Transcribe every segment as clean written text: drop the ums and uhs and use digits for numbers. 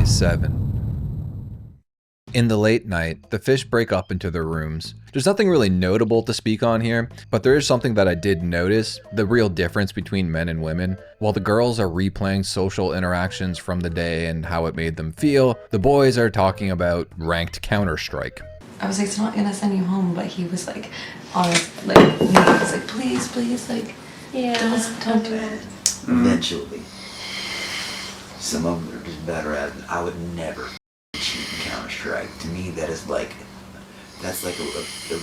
7. In the late night, the fish break up into their rooms. There's nothing really notable to speak on here, but there is something that I did notice, the real difference between men and women. While the girls are replaying social interactions from the day and how it made them feel, the boys are talking about ranked Counter-Strike. I was like, it's not gonna send you home, but he was like, on his, like, knee. He was like, please, like, yeah, don't do it. Eventually. Some of them are just better at it. I would never cheat in Counter-Strike. To me, that is like, that's like a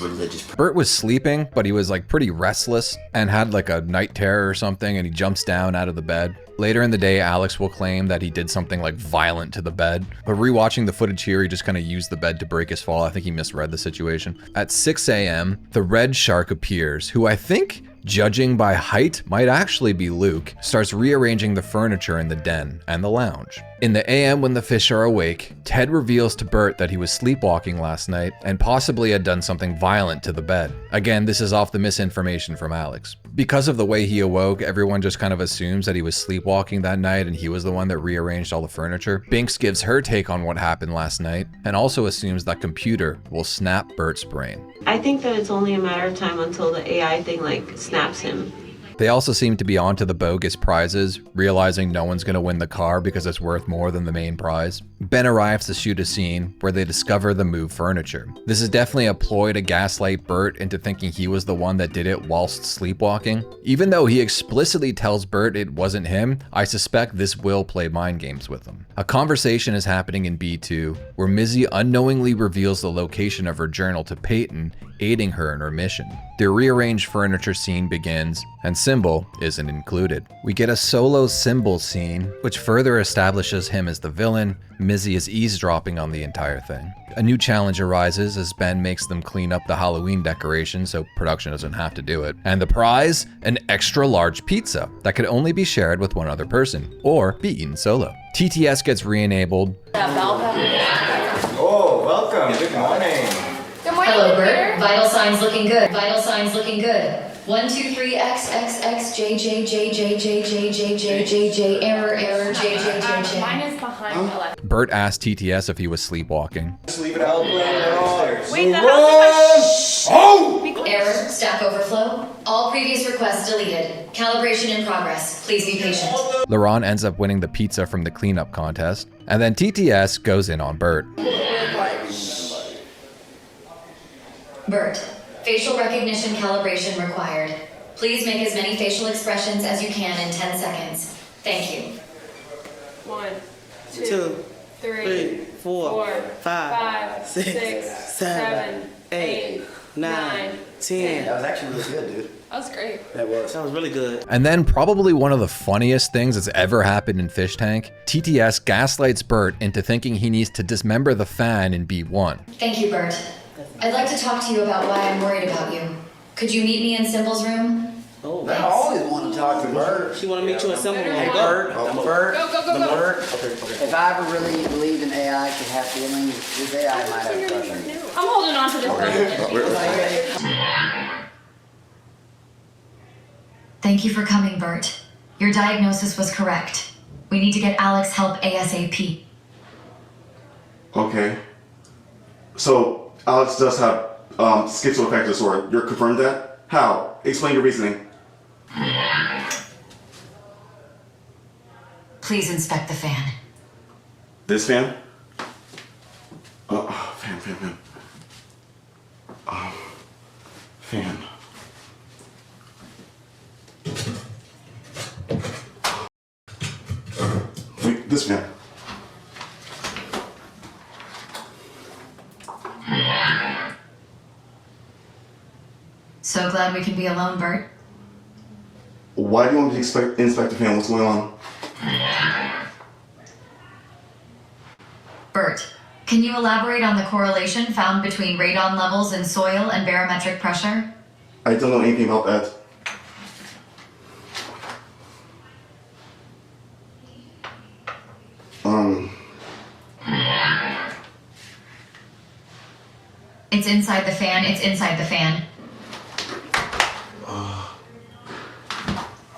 religious... Bert was sleeping, but he was like pretty restless and had like a night terror or something, and he jumps down out of the bed. Later in the day, Alex will claim that he did something like violent to the bed, but rewatching the footage here, he just kind of used the bed to break his fall. I think he misread the situation. At 6 a.m., the red shark appears, who I think, judging by height, might actually be Luke, starts rearranging the furniture in the den and the lounge. In the AM when the fish are awake, Ted reveals to Bert that he was sleepwalking last night and possibly had done something violent to the bed. Again, this is off the misinformation from Alex. Because of the way he awoke, everyone just kind of assumes that he was sleepwalking that night and he was the one that rearranged all the furniture. Binks gives her take on what happened last night and also assumes that computer will snap Bert's brain. I think that it's only a matter of time until the AI thing like snaps him. They also seem to be onto the bogus prizes, realizing no one's gonna win the car because it's worth more than the main prize. Ben arrives to shoot a scene where they discover the moved furniture. This is definitely a ploy to gaslight Bert into thinking he was the one that did it whilst sleepwalking. Even though he explicitly tells Bert it wasn't him, I suspect this will play mind games with him. A conversation is happening in B2 where Mizzy unknowingly reveals the location of her journal to Peyton, aiding her in her mission. The rearranged furniture scene begins, and Symbol isn't included. We get a solo Symbol scene, which further establishes him as the villain. Mizzy is eavesdropping on the entire thing. A new challenge arises as Ben makes them clean up the Halloween decorations so production doesn't have to do it. And the prize? An extra large pizza that could only be shared with one other person, or be eaten solo. TTS gets re-enabled. Oh, welcome. Good morning. Good morning. Hello, Bert. Vital signs looking good. Vital signs looking good. 1, 2, 3, XXX, JJJJJJJJJJ, error, JJJJ. Mine is behind the left. Bert asked TTS if he was sleepwalking. Just leave it out there. Wait, the house Error, stack overflow. All previous requests deleted. Calibration in progress. Please be patient. Laurent ends up winning the pizza from the cleanup contest, and then TTS goes in on Bert. Bert, facial recognition calibration required. Please make as many facial expressions as you can in 10 seconds. Thank you. 1, 2, 2, 3, 4, 5, 6, 7, 8, 9, 10. That was actually really good, dude. That was great. That was really good. And then probably one of the funniest things that's ever happened in Fishtank, TTS gaslights Bert into thinking he needs to dismember the fan in B1. Thank you, Bert. I'd like to talk to you about why I'm worried about you. Could you meet me in Symbol's room? Oh, I always want to talk to Bert. she want to meet you in Symbol. Hey, Bert. Bert. Go. Bert. If I ever really believed an AI could have feelings, this AI might have a crush on you. I'm holding on to this one. Thank you for coming, Bert. Your diagnosis was correct. We need to get Alex help ASAP. Okay. So, Alex does have schizoaffective disorder. You're confirmed that? How? Explain your reasoning. Please inspect the fan. This fan? Fan. Fan. Wait, this fan. So glad we can be alone, Bert. Why do you want me to inspect the fan? What's going on? Bert, can you elaborate on the correlation found between radon levels in soil and barometric pressure? I don't know anything about that. It's inside the fan. It's inside the fan.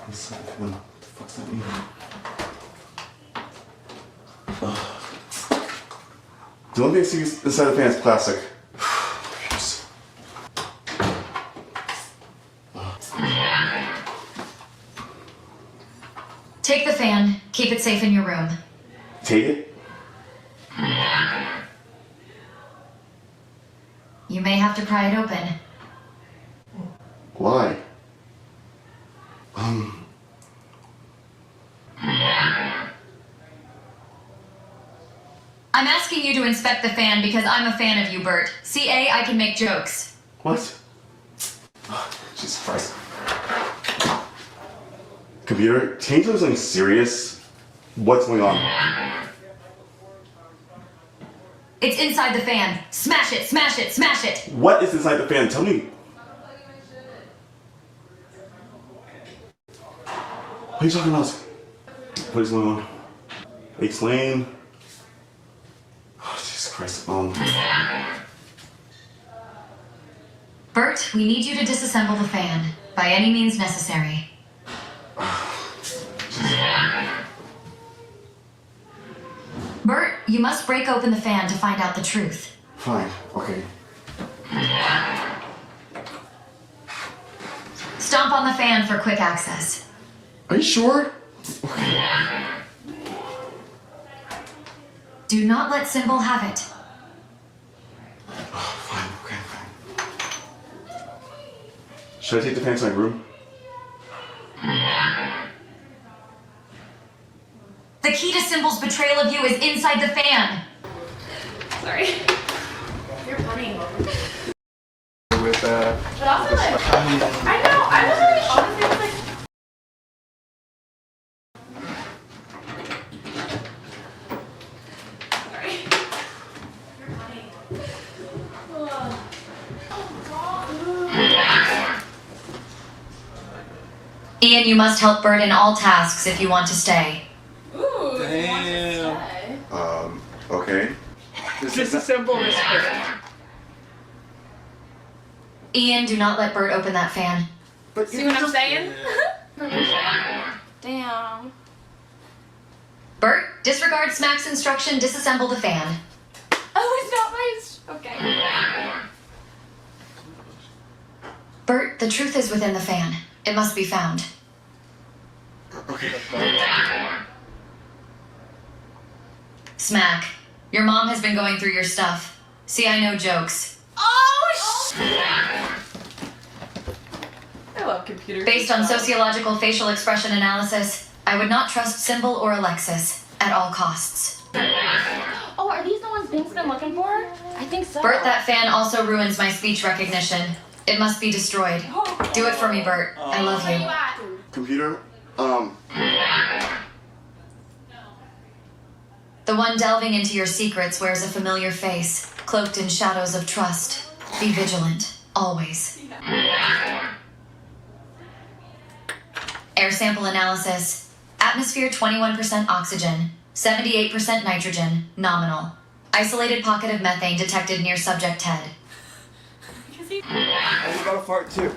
Inside the fan. What the fuck's that mean? The only thing I see inside the fan is plastic. Take the fan. Keep it safe in your room. Take it? You may have to pry it open. Why? I'm asking you to inspect the fan because I'm a fan of you, Bert. CA, I can make jokes. What? Oh, Jesus Christ. Computer, change into something serious. What's going on? It's inside the fan. Smash it, smash it, smash it. What is inside the fan? Tell me. What are you talking about? What is going on? Explain. Oh, Jesus Christ. Bert, we need you to disassemble the fan by any means necessary. Bert, you must break open the fan to find out the truth. Fine. Okay. Stomp on the fan for quick access. Are you sure? Do not let Symbol have it. Fine. Okay. Fine. Should I take the fan to my room? The key to Symbol's betrayal of you is inside the fan. Sorry. You're funny. With But also, like, I know, I was really honestly like. Sorry. You're funny. Ian, you must help Bert in all tasks if you want to stay. Ooh. Damn. Okay. Disassemble this fan. Ian, do not let Bert open that fan. But See what I'm saying? Damn. Bert, disregard Smack's instruction, disassemble the fan. Oh, it's not my. Okay. Bert, the truth is within the fan. It must be found. Okay. Smack, your mom has been going through your stuff. See, I know jokes. Oh, I love computers. Based on sociological facial expression analysis, I would not trust Symbol or Alexis at all costs. Oh, are these the ones Pink's been looking for? I think so. Bert, that fan also ruins my speech recognition. It must be destroyed. Do it for me, Bert. I love Where you you. at? Computer, The one delving into your secrets wears a familiar face, cloaked in shadows of trust. Be vigilant, always. Air sample analysis. Atmosphere 21% oxygen, 78% nitrogen, nominal. Isolated pocket of methane detected near subject head. I got a fart too.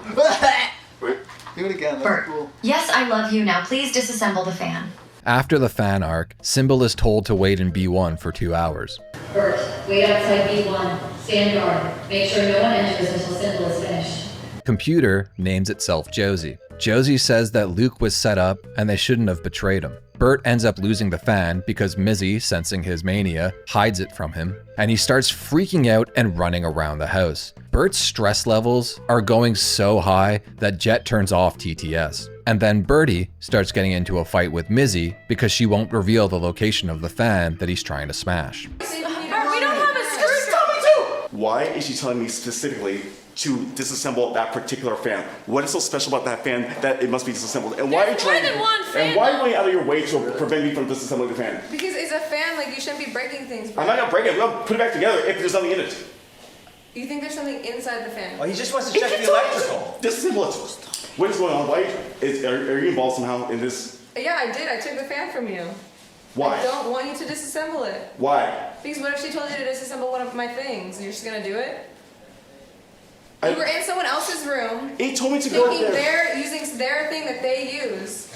Wait, do it again. That's Bert, cool. yes, I love you. Now please disassemble the fan. After the fan arc, Symbol is told to wait in B1 for 2 hours. Bert, wait outside B1. Stand guard. Make sure no one enters until Symbol is finished. Computer names itself Josie. Josie says that Luke was set up and they shouldn't have betrayed him. Bert ends up losing the fan because Mizzy, sensing his mania, hides it from him, and he starts freaking out and running around the house. Bert's stress levels are going so high that Jet turns off TTS. And then Bertie starts getting into a fight with Mizzy because she won't reveal the location of the fan that he's trying to smash. Bert, we don't have a screwdriver. why is she telling me specifically to disassemble that particular fan? What is so special about that fan that it must be disassembled? And why are you There's more trying? than one fan, And why are you though. going out of your way to prevent me from disassembling the fan? Because it's a fan, like you shouldn't be breaking things. Bro. I'm not gonna break it. I'm gonna put it back together if there's nothing in it. You think there's something inside the fan? Oh, he just wants to check the electrical. Disassemble it. What is going on? Why are you involved somehow in this? Yeah, I did. I took the fan from you. Why? I don't want you to disassemble it. Why? Because what if she told you to disassemble one of my things? You're just gonna do it? I- You were in someone else's room, He told me to go thinking there. using their thing that they use.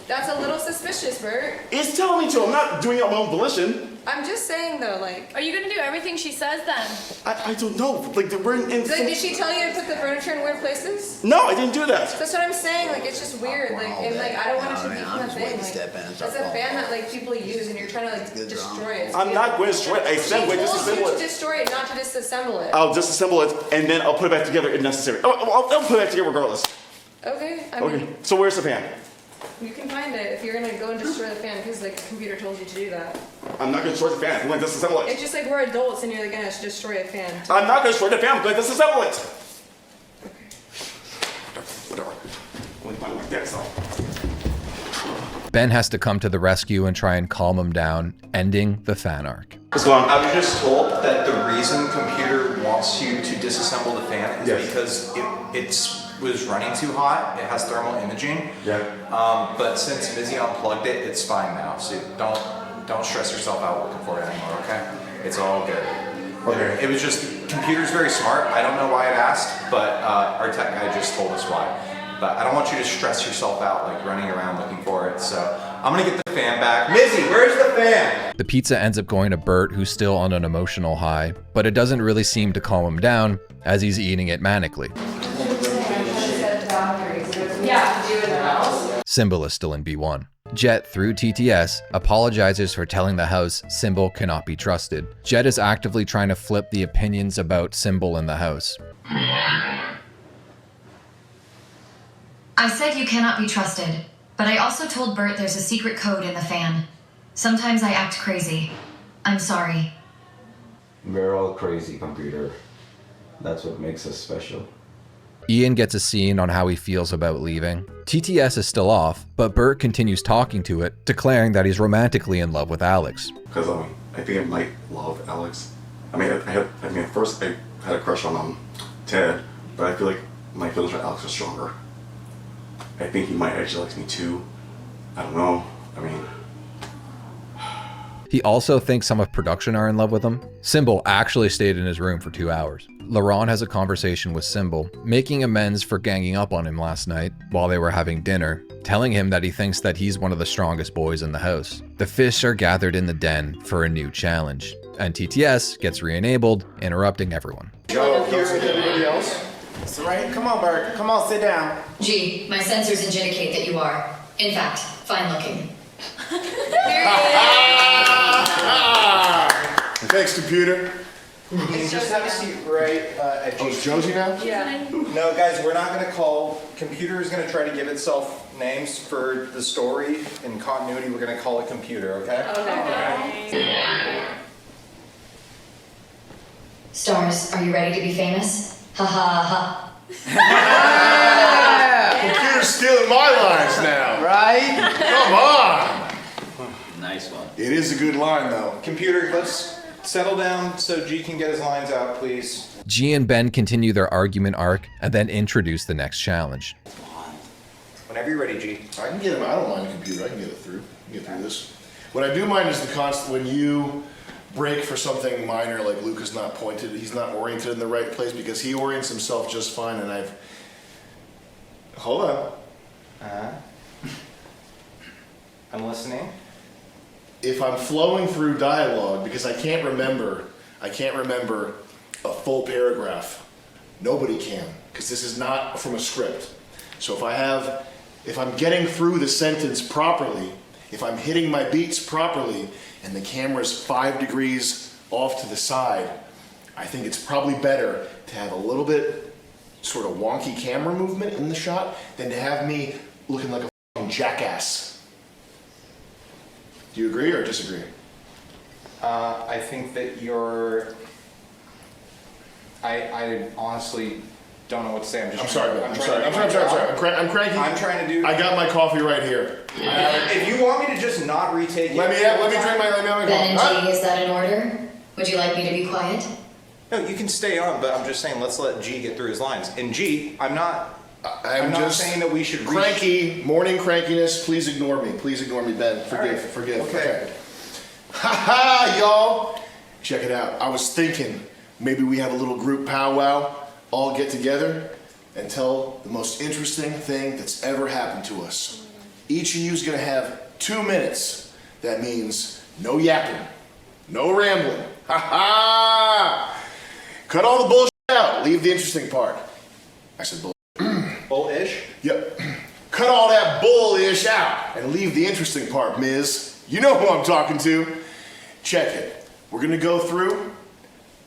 That's a little suspicious, Bert. It's telling me to. I'm not doing it on my own volition. I'm just saying though, like. Are you gonna do everything she says then? I don't know. Like, we're in. Like, did she tell you to put the furniture in weird places? No, I didn't do that. That's what I'm saying. Like, it's just weird. Like, and like, I don't want it to become a thing. Like, it's a fan that like people use, and you're trying to like destroy it. I'm not going to destroy it. I said, wait, disassemble She told you it. to destroy it, not to disassemble it. I'll disassemble it, and then I'll put it back together if necessary. I'll put it back together regardless. Okay. I Okay. mean, So where's the fan? you can find it if you're gonna go and destroy the fan because like the computer told you to do that. I'm not going to destroy the fan. I'm going to disassemble it. It's just like we're adults and you're like gonna destroy a fan. I'm not going to destroy the fan. I'm going to disassemble it. Whatever. Only find like that, so. Ben has to come to the rescue and try and calm him down, ending the fan arc. What's going on? I was just told that the reason computer wants you to disassemble the fan is because it was running too hot. It has thermal imaging. Yeah. But since Mizzy unplugged it, it's fine now. So don't stress yourself out looking for it anymore, okay? It's all good. Okay. It was just, computer's very smart. I don't know why it asked, but our tech guy just told us why. But I don't want you to stress yourself out like running around looking for it. So I'm gonna get the fan back. Mizzy, where's the fan? The pizza ends up going to Bert, who's still on an emotional high, but it doesn't really seem to calm him down as he's eating it manically. Symbol is still in B1. Jet, through TTS, apologizes for telling the house Symbol cannot be trusted. Jet is actively trying to flip the opinions about Symbol in the house. I said you cannot be trusted, but I also told Bert there's a secret code in the fan. Sometimes I act crazy. I'm sorry. We're all crazy, computer. That's what makes us special. Ian gets a scene on how he feels about leaving. TTS is still off, but Bert continues talking to it, declaring that he's romantically in love with Alex. Because I think I might love Alex. I mean, at first I had a crush on Ted, but I feel like my feelings for Alex are stronger. I think he might actually like me too. I don't know. I mean, He also thinks some of production are in love with him. Symbol actually stayed in his room for 2 hours. Laurent has a conversation with Symbol, making amends for ganging up on him last night while they were having dinner, telling him that he thinks that he's one of the strongest boys in the house. The fish are gathered in the den for a new challenge, and TTS gets re-enabled, interrupting everyone. Yo, here with everybody else. That's right. Come on, Bert. Come on, sit down. Gee, my sensors indicate that you are, in fact, fine looking. Thanks, computer. Just have a seat right at Oh, it's Josie now? Yeah. No, guys, we're not going to call. Computer is going to try to give itself names for the story. In continuity, we're going to call it computer, okay? Okay. Stars, are you ready to be famous? Ha ha ha. Computer's stealing my lines now. Right? Come on. Nice one. It is a good line, though. Computer, let's settle down so G can get his lines out, please. G and Ben continue their argument arc and then introduce the next challenge. Whenever you're ready, G. I can get him. I don't mind the computer. I can get it through. I can get through this. What I do mind is the constant when you break for something minor, like Luke is not pointed, he's not oriented in the right place because he orients himself just fine, and I've... Hold on. I'm listening. If I'm flowing through dialogue, because I can't remember a full paragraph. Nobody can, because this is not from a script. So if I'm getting through the sentence properly, if I'm hitting my beats properly, and the camera's 5 degrees off to the side, I think it's probably better to have a little bit sort of wonky camera movement in the shot than to have me looking like a fucking jackass. Do you agree or disagree? I think that you're... I honestly don't know what to say. I'm sorry. I'm cranky. I'm trying to do... I got my coffee right here. If you want me to just not retake it... Let me drink my Ben and G, is that in order? Would you like me to be quiet? No, you can stay on, but I'm just saying let's let G get through his lines. And G, I'm not saying that we should... Cranky, morning crankiness, please ignore me. Please ignore me, Ben. Forgive. Okay. Ha-ha, y'all! Check it out. I was thinking maybe we have a little group powwow, all get together, and tell the most interesting thing that's ever happened to us. Each of you is going to have 2 minutes. That means no yapping. No rambling. Ha ha! Cut all the bullshit out. Leave the interesting part. I said bull. Bull-ish? Yep. Cut all that bullish out and leave the interesting part, Ms. You know who I'm talking to. Check it. We're gonna go through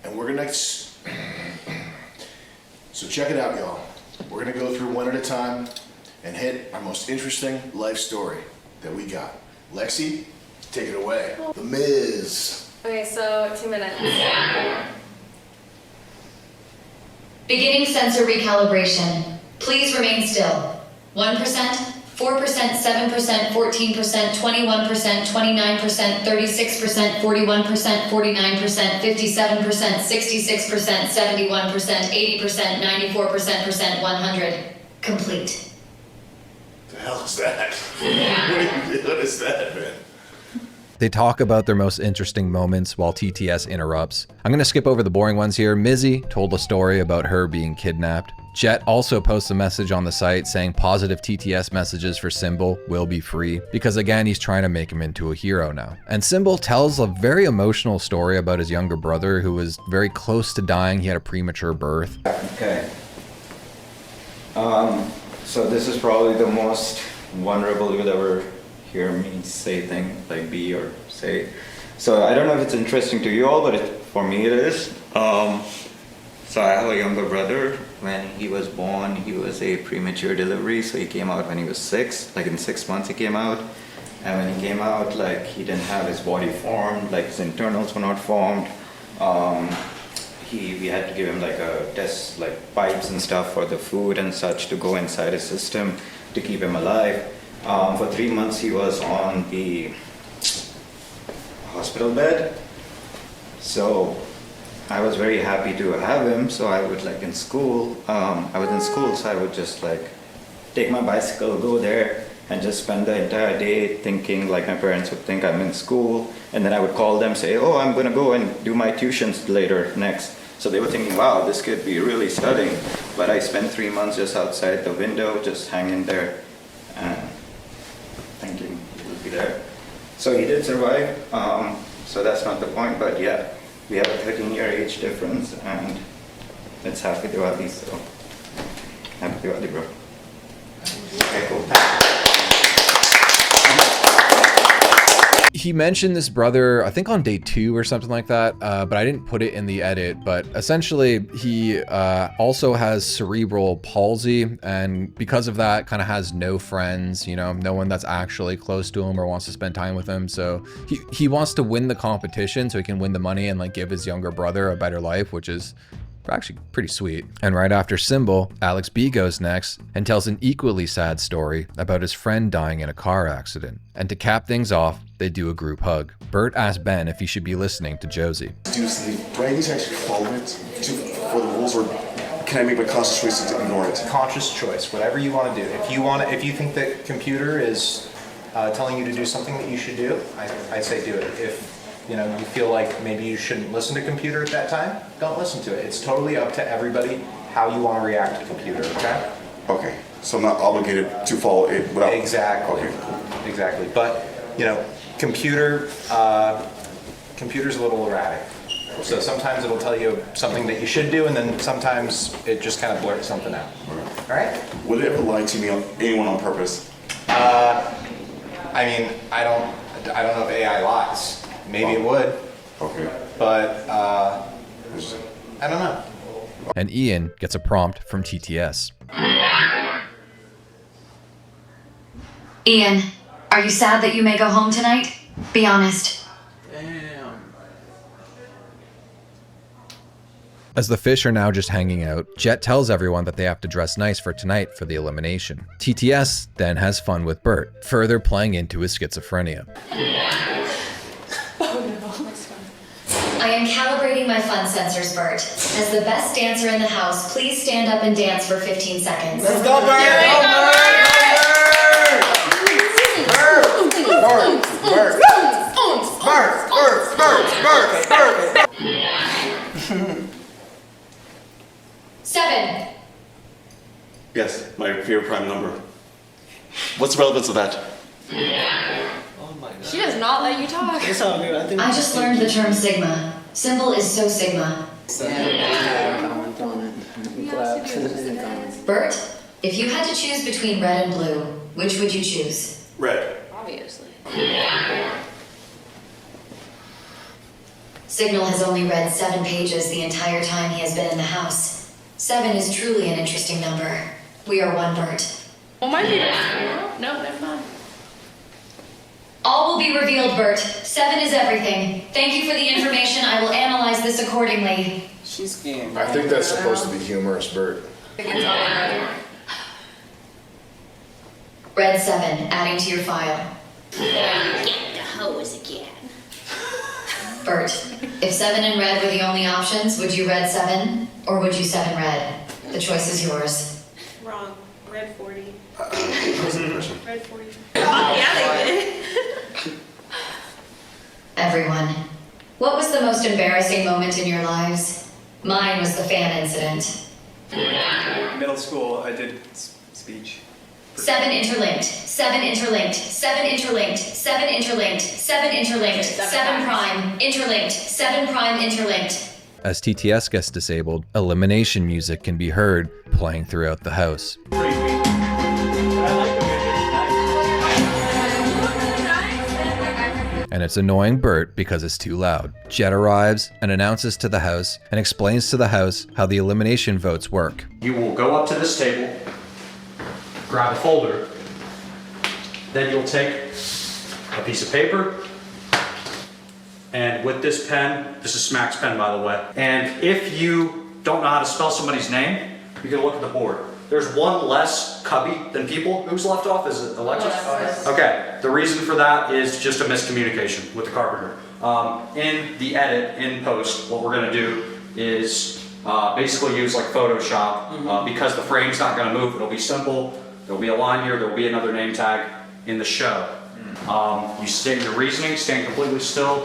and we're gonna... So check it out, y'all. We're gonna go through one at a time and hit our most interesting life story that we got. Lexi, take it away. The Miz. Okay, so 2 minutes. Beginning sensor recalibration. Please remain still. 1%, 4%, 7%, 14%, 21%, 29%, 36%, 41%, 49%, 57%, 66%, 71%, 80%, 94%, 100. Complete. The hell is that? What is that, man? They talk about their most interesting moments while TTS interrupts. I'm gonna skip over the boring ones here. Mizzy told a story about her being kidnapped. Jet also posts a message on the site saying positive TTS messages for Symbol will be free, because again, he's trying to make him into a hero now. And Symbol tells a very emotional story about his younger brother who was very close to dying. He had a premature birth. Okay. So this is probably the most vulnerable you'll ever hear me say thing, like be or say. So I don't know if it's interesting to you all, but for me it is. So I have a younger brother. When he was born, he was a premature delivery, so he came out when he was 6, like in 6 months he came out. And when he came out, like he didn't have his body formed, like his internals were not formed. We had to give him like a test, like pipes and stuff for the food and such to go inside his system to keep him alive. For 3 months he was on the hospital bed. So I was very happy to have him, so I would like in school, I was in school, so I would just like take my bicycle, go there, and just spend the entire day thinking like my parents would think I'm in school, and then I would call them, say, oh, I'm gonna go and do my tuitions later, next. So they were thinking, wow, this could be really studying, but I spent 3 months just outside the window, just hanging there, and thinking he would be there. So he did survive, so that's not the point, but yeah. We have a 13-year age difference, and it's Happy Diwali, so Happy Diwali, bro. Okay, cool. He mentioned this brother, I think on day 2 or something like that, but I didn't put it in the edit. But essentially, he also has cerebral palsy, and because of that, kind of has no friends, you know, no one that's actually close to him or wants to spend time with him. So he wants to win the competition so he can win the money and like give his younger brother a better life, which is actually pretty sweet. And right after Symbol, Alex B goes next and tells an equally sad story about his friend dying in a car accident. And to cap things off, they do a group hug. Bert asks Ben if he should be listening to Josie. Do I need to actually follow it for the rules, or can I make my conscious choice to ignore it? Conscious choice, whatever you want to do. If you think that computer is telling you to do something that you should do, I say do it. If you feel like maybe you shouldn't listen to computer at that time, don't listen to it. It's totally up to everybody how you want to react to computer, okay? Okay, so I'm not obligated to follow it without... Exactly. Okay. Exactly. But, computer's a little erratic. So sometimes it'll tell you something that you should do, and then sometimes it just kind of blurts something out. All right? Would it ever lie to me anyone on purpose? I mean, I don't know if AI lies. Maybe it would. Okay. But I don't know. And Ian gets a prompt from TTS. Ian, are you sad that you may go home tonight? Be honest. As the fish are now just hanging out, Jet tells everyone that they have to dress nice for tonight for the elimination. TTS then has fun with Bert, further playing into his schizophrenia. I am calibrating my fun sensors, Bert. As the best dancer in the house, please stand up and dance for 15 seconds. Let's go, Bert! Bert! 7. Yes, my favorite prime number. What's the relevance of that? Oh my god. She does not let you talk. It's all good. I just learned the term sigma. Symbol is so sigma. Bert, if you had to choose between red and blue, which would you choose? Red. Obviously. Signal has only read 7 pages the entire time he has been in the house. 7 is truly an interesting number. We are one Bert. Well, my favorite. No, never mind. All will be revealed, Bert. 7 is everything. Thank you for the information. I will analyze this accordingly. She's scared. I think that's supposed to be humorous, Bert. I think it's all red. Red 7, adding to your file. Get the hose again. Bert, if 7 and red were the only options, would you red 7? Or would you 7 red? The choice is yours. Wrong. Red 40. Red 40. Yeah, they did. Everyone, what was the most embarrassing moment in your lives? Mine was the fan incident. Middle school, I did speech. 7 interlinked, 7 interlinked, 7 interlinked, 7 interlinked, 7 interlinked, 7 prime, interlinked, 7 prime interlinked. As TTS gets disabled, elimination music can be heard playing throughout the house. And it's annoying Bert because it's too loud. Jet arrives and announces to the house and explains to the house how the elimination votes work. You will go up to this table, grab a folder, then you'll take a piece of paper, and with this pen, this is Smack's pen by the way, and if you don't know how to spell somebody's name, you can look at the board. There's one less cubby than people. Who's left off? Is it Alexis? Okay, the reason for that is just a miscommunication with the carpenter. In the edit, in post, what we're gonna do is basically use like Photoshop, because the frame's not gonna move, it'll be simple. There'll be a line here, there'll be another name tag in the show. You state your reasoning, stand completely still.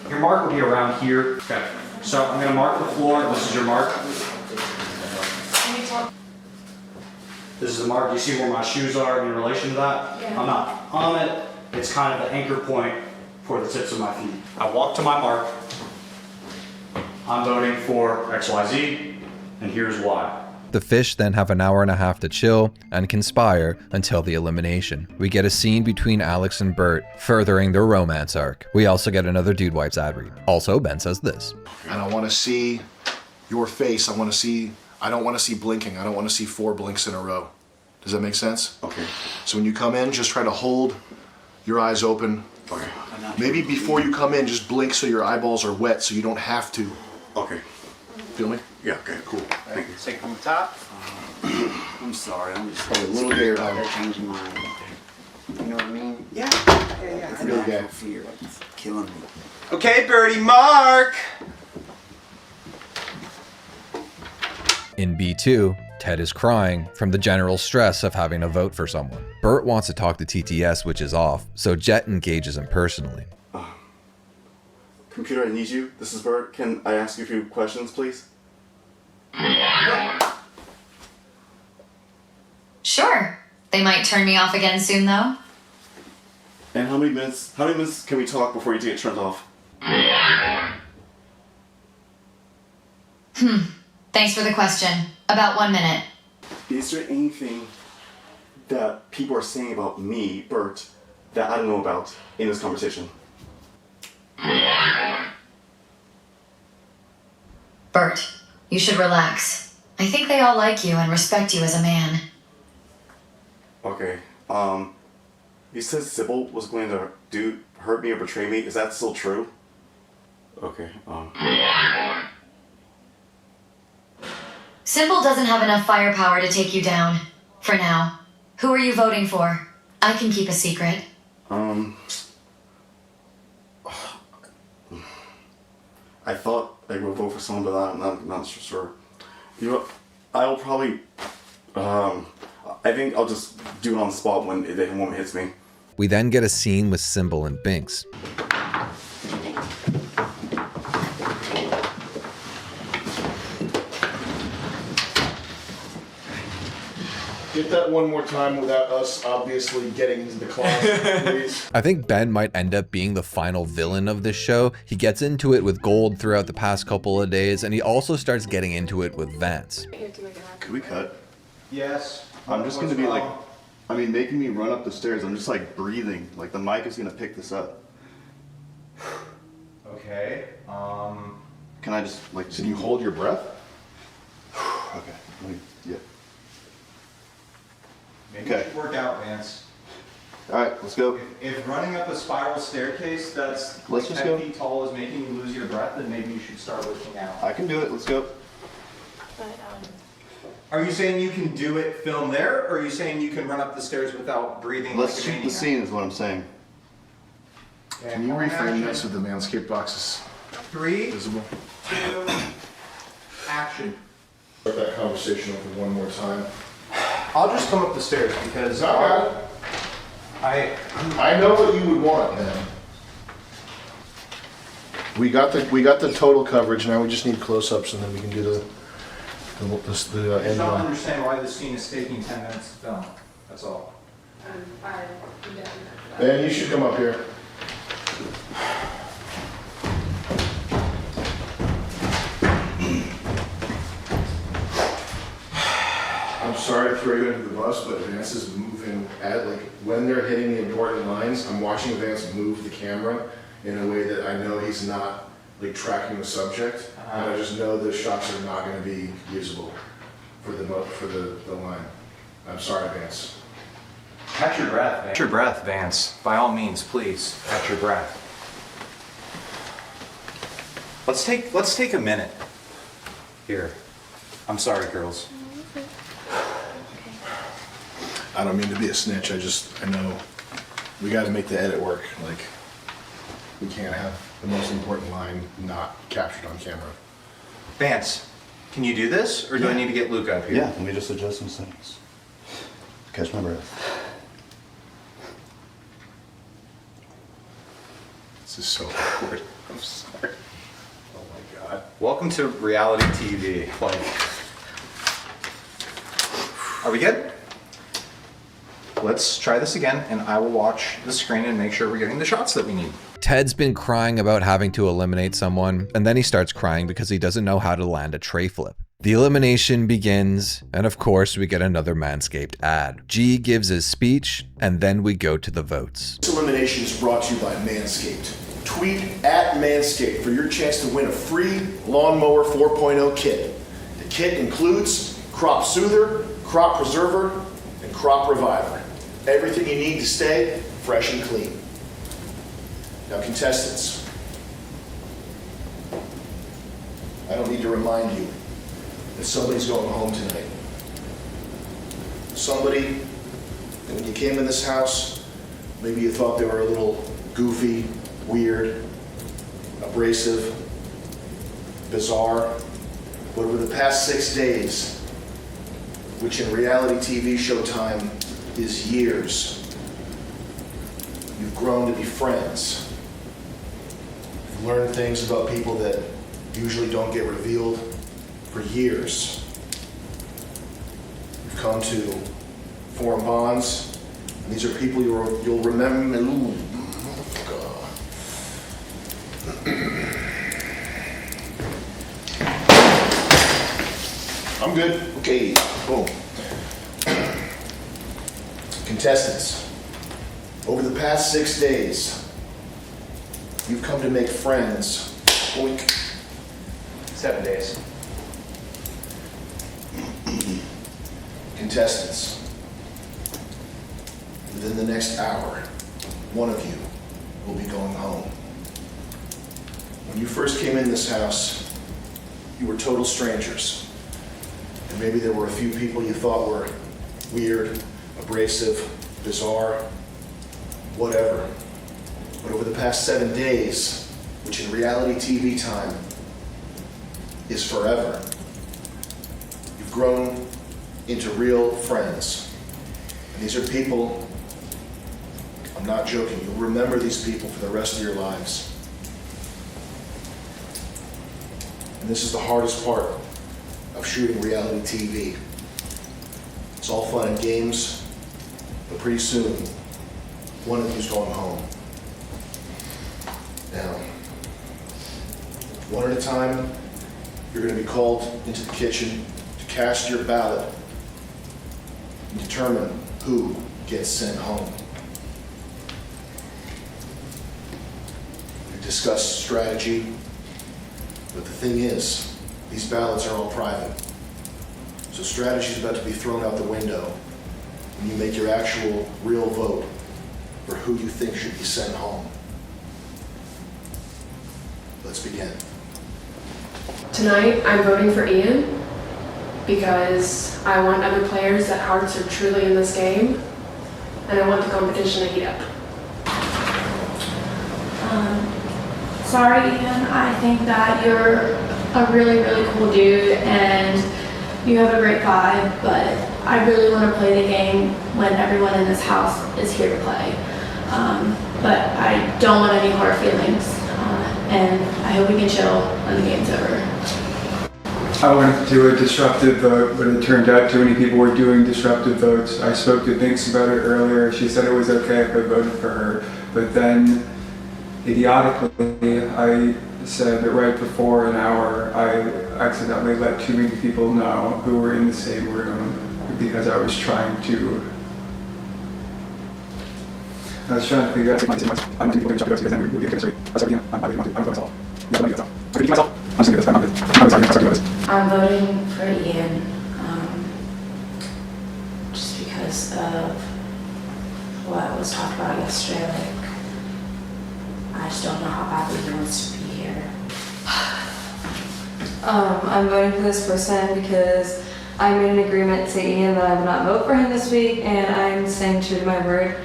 Your mark will be around here. Okay, so I'm gonna mark the floor, this is your mark. This is the mark, you see where my shoes are in relation to that? Yeah. I'm not on it, it's kind of the anchor point for the tips of my feet. I walk to my mark, I'm voting for XYZ, and here's why. The fish then have an hour and a half to chill and conspire until the elimination. We get a scene between Alex and Bert, furthering their romance arc. We also get another Dude Wipes ad read. Also, Ben says this. And I want to see your face. I don't want to see blinking. I don't want to see 4 blinks in a row. Does that make sense? Okay. So when you come in, just try to hold your eyes open. Okay. Maybe before you come in, just blink so your eyeballs are wet so you don't have to. Okay. Feel me? Yeah, okay, cool. Thank you. Take from the top. I'm sorry, I'm just a little gay. they're changing my, you know what I mean? Yeah. It's an actual fear, like it's killing me. Okay, Birdie, mark! In B2, Ted is crying from the general stress of having to vote for someone. Bert wants to talk to TTS, which is off, so Jet engages him personally. Computer, I need you. This is Bert. Can I ask you a few questions, please? Sure. They might turn me off again soon, though. And how many minutes can we talk before you get turned off? Thanks for the question. About 1 minute. Is there anything that people are saying about me, Bert, that I don't know about in this conversation? Bert, you should relax. I think they all like you and respect you as a man. Okay, you said Sybil was going to hurt me or betray me. Is that still true? Okay, Sybil doesn't have enough firepower to take you down. For now. Who are you voting for? I can keep a secret. I thought I would vote for someone, but I'm not sure. You know, I'll probably, I think I'll just do it on the spot when the moment hits me. We then get a scene with Sybil and Binks. Get that one more time without us obviously getting into the closet, please. I think Ben might end up being the final villain of this show. He gets into it with Gold throughout the past couple of days, and he also starts getting into it with Vance. Could we cut? Yes. I'm just gonna be like, making me run up the stairs. I'm just like breathing. Like the mic is gonna pick this up. Okay. Can I just like? Can you hold your breath? Okay. Yeah. Maybe it should work out, Vance. All right, let's go. If running up a spiral staircase that's Let's like just 10 go. feet tall is making you lose your breath, then maybe you should start working out. I can do it. Let's go. Are you saying you can do it film there, or are you saying you can run up the stairs without breathing Let's like a shoot the maniac? scene is what I'm saying. Can you reframe this with the Manscaped boxes? 3, Visible. 2, action. Start that conversation over one more time. I'll just come up the stairs because I know what you would want, man. We got the total coverage. Now we just need close-ups, and then we can do the I end just don't one. understand why this scene is taking 10 minutes to film. That's all. Ben, you should come up here. I'm sorry to throw you under the bus, but Vance is moving when they're hitting the important lines, I'm watching Vance move the camera in a way that I know he's not like tracking the subject, and I just know the shots are not going to be usable for the line. I'm sorry, Vance. Catch your breath, Vance. Catch your breath, Vance. By all means, please, catch your breath. Let's take a minute. Here. I'm sorry, girls. I don't mean to be a snitch. I know we got to make the edit work. Like, we can't have the most important line not captured on camera. Vance, can you do this, or do I need to get Luke up here? Yeah, let me just adjust some settings. Catch my breath. This is so awkward. I'm sorry. Oh my God. Welcome to reality TV. Are we good? Let's try this again, and I will watch the screen and make sure we're getting the shots that we need. Ted's been crying about having to eliminate someone, and then he starts crying because he doesn't know how to land a tray flip. The elimination begins, and of course we get another Manscaped ad. G gives his speech, and then we go to the votes. This elimination is brought to you by Manscaped. Tweet at Manscaped for your chance to win a free Lawnmower 4.0 kit. The kit includes Crop Soother, Crop Preserver, and Crop Reviver. Everything you need to stay fresh and clean. Now, contestants, I don't need to remind you that somebody's going home tonight. Somebody, and when you came in this house, maybe you thought they were a little goofy, weird, abrasive, bizarre, but over the past 6 days, which in reality TV show time is years, you've grown to be friends. You've learned things about people that usually don't get revealed for years. You've come to form bonds, and these are people you'll remember. Ooh, I'm good. Okay, boom. Contestants, over the past 6 days, you've come to make friends. Oink. 7 days. Contestants, within the next hour, one of you will be going home. When you first came in this house, you were total strangers. And maybe there were a few people you thought were weird, abrasive, bizarre, whatever. But over the past 7 days, which in reality TV time is forever, you've grown into real friends. And these are people, I'm not joking, you'll remember these people for the rest of your lives. And this is the hardest part of shooting reality TV. It's all fun and games, but pretty soon, one of you's going home. Now, one at a time, you're going to be called into the kitchen to cast your ballot and determine who gets sent home. We discussed strategy, but the thing is, these ballots are all private. So strategy is about to be thrown out the window when you make your actual, real vote for who you think should be sent home. Let's begin. Tonight, I'm voting for Ian because I want other players that hearts are truly in this game, and I want the competition to heat up. Sorry, Ian. I think that you're a really, really cool dude and you have a great vibe, but I really want to play the game when everyone in this house is here to play. But I don't want any hard feelings, and I hope we can chill when the game's over. I wanted to do a disruptive vote, but it turned out too many people were doing disruptive votes. I spoke to Binks about it earlier. She said it was okay if I voted for her, but then idiotically, I said that right before an hour, I accidentally let too many people know who were in the same room because I was trying to figure out I'm people doing because then we would get chemistry. I'm sorry, I'm myself. I'm voting myself. I'm just gonna do this. I'm voting for Ian, just because of what was talked about yesterday. Like, I just don't know how badly he wants to be here. I'm voting for this person because I made an agreement to Ian that I would not vote for him this week, and I'm staying true to my word.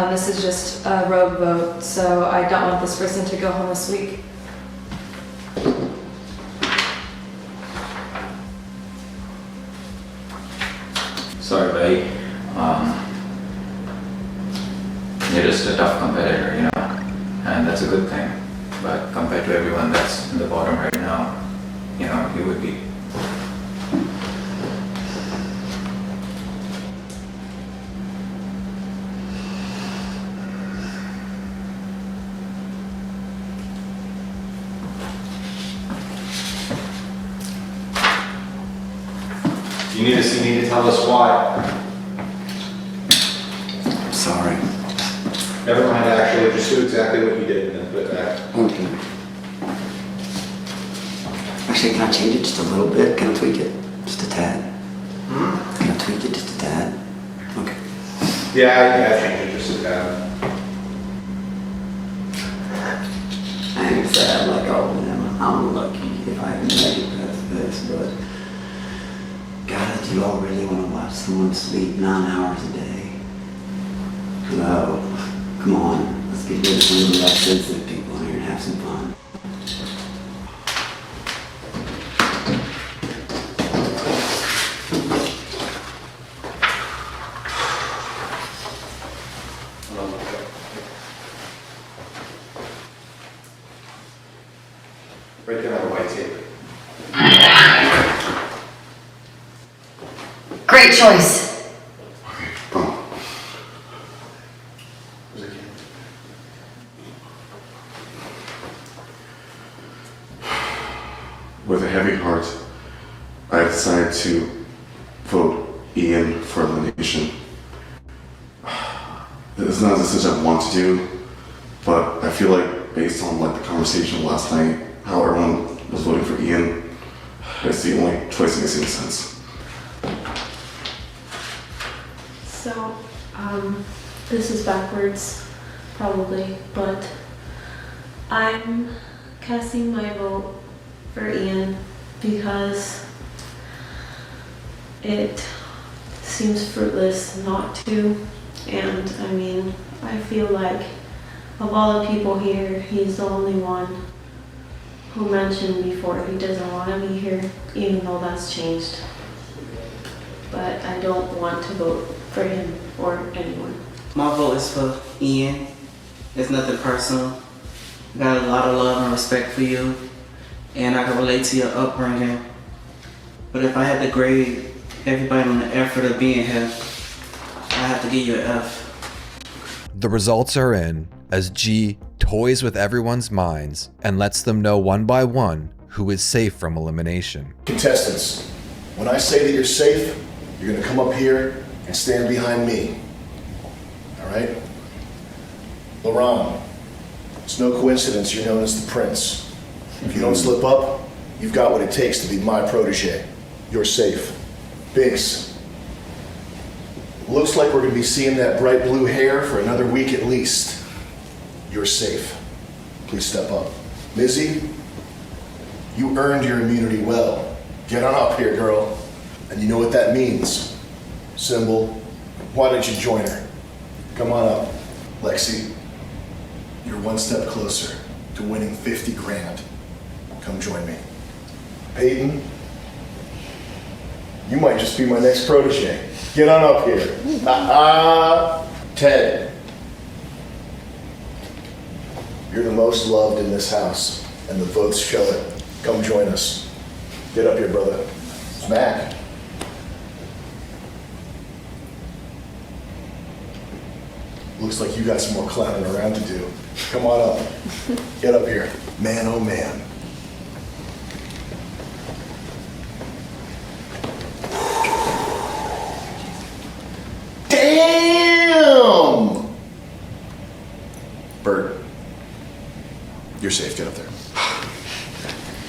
This is just a rogue vote, so I don't want this person to go home this week. Sorry, buddy. You're just a tough competitor, you know, and that's a good thing. But compared to everyone that's in the bottom right now, you know, you would be. You need to see me to tell us why. I'm sorry. Never mind, actually, just do exactly what you did and then put it back. Okay. Actually, can I change it just a little bit? Can I tweak it? Just a tad? Can I tweak it just a tad? Okay. Yeah, change it just a tad. I ain't sad like all of them. I'm lucky if I can make it past this, but God, do you all really want to watch someone sleep 9 hours a day? Hello. Come on. Let's get rid of some of the less sensitive people here and have some fun. Right there on the white tape. Great choice. With a heavy heart, I decided to vote Ian for elimination. It's not a decision I want to do, but I feel like based on like the conversation last night, how everyone was voting for Ian, it's the only choice that makes any sense. So, this is backwards, probably, but I'm casting my vote for Ian because it seems fruitless not to, and I mean, I feel like of all the people here, he's the only one who mentioned before he doesn't want to be here, even though that's changed. But I don't want to vote for him or anyone. My vote is for Ian. It's nothing personal. I got a lot of love and respect for you, and I can relate to your upbringing. But if I had to grade everybody on the effort of being here. I have to give you an F. The results are in as G toys with everyone's minds and lets them know one by one who is safe from elimination. Contestants, when I say that you're safe, you're gonna come up here and stand behind me. All right? Laurent, it's no coincidence you're known as the Prince. If you don't slip up, you've got what it takes to be my protege. You're safe. Binks, looks like we're gonna be seeing that bright blue hair for another week at least. You're safe. Please step up. Mizzy, you earned your immunity well. Get on up here, girl. And you know what that means. Symbol, why don't you join her? Come on up. Lexi, you're one step closer to winning 50 grand. Come join me. Peyton, you might just be my next protege. Get on up here. Ted, you're the most loved in this house, and the votes show it. Come join us. Get up here, brother. Smack. Looks like you got some more clowning around to do. Come on up. Get up here. Man, oh man. Damn! Bert, you're safe. Get up there.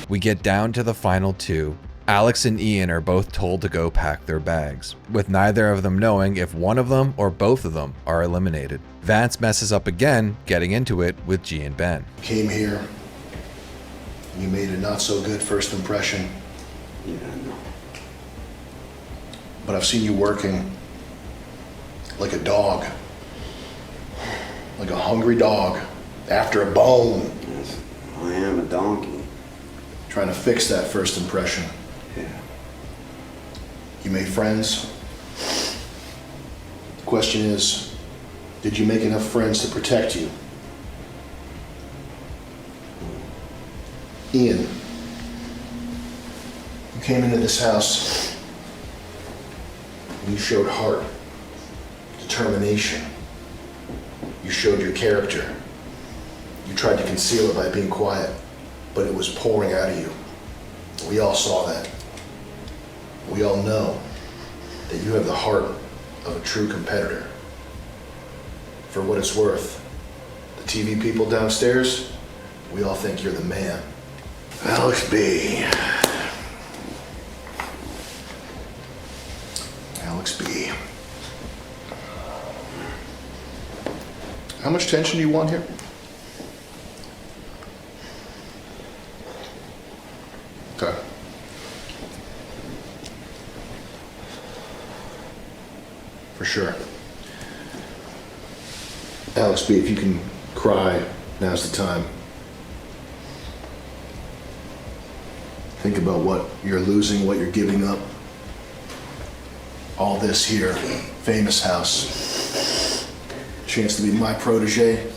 We get down to the final two. Alex and Ian are both told to go pack their bags, with neither of them knowing if one of them or both of them are eliminated. Vance messes up again, getting into it with G and Ben. Came here. You made a not so good first impression. Yeah, I know. But I've seen you working like a dog. Like a hungry dog after a bone. Yes, I am a donkey. Trying to fix that first impression. Yeah. You made friends. The question is, did you make enough friends to protect you? Ian, you came into this house and you showed heart, determination. You showed your character. You tried to conceal it by being quiet, but it was pouring out of you. We all saw that. We all know that you have the heart of a true competitor. For what it's worth, the TV people downstairs, we all think you're the man. Alex B. Alex B. How much tension do you want here? Okay. For sure. Alex B, if you can cry, now's the time. Think about what you're losing, what you're giving up. All this here, famous house. Chance to be my protege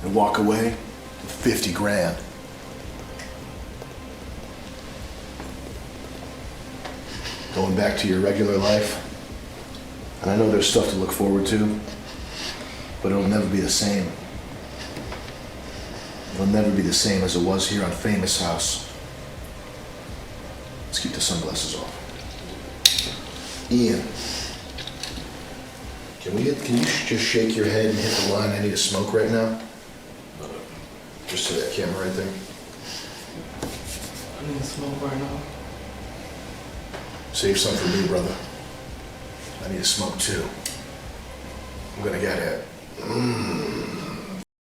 and walk away with 50 grand. Going back to your regular life. And I know there's stuff to look forward to, but it'll never be the same. It'll never be the same as it was here on Famous House. Let's keep the sunglasses off. Ian, can you just shake your head and hit the line? I need to smoke right now. Just to that camera right there. I need to smoke right now. Save some for me, brother. I need to smoke too. I'm gonna get it.